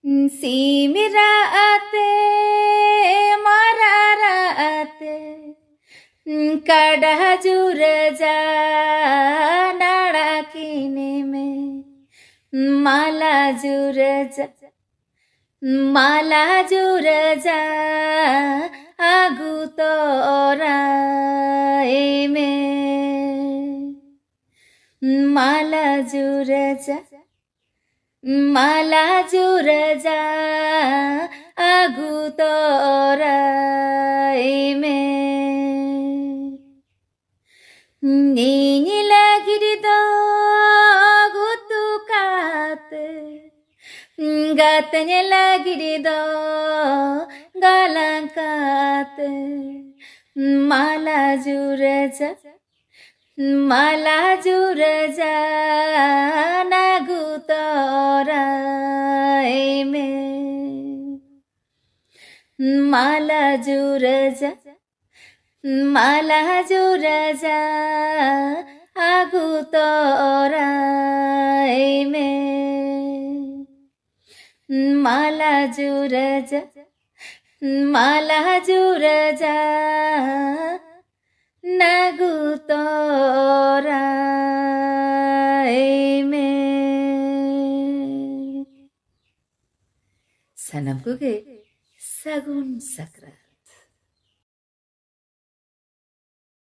सिमराते मराराते काढ़ा जुर जा नाड़ा किने में माला जुर जा माला जुर जा आगु तोरा में माला जुर जा माला जुर जा आगु तोरा में नीला गिरिदो गुतु काते गातने लागिरिदो गालंकाते माला जुर जा माला जुर जा नागु तोरा में माला जुर जा माला जुर जा आगु तोरा में माला जुर जा माला जुर जा नागु तोरा में सनम कुगे सगुन सक्रा।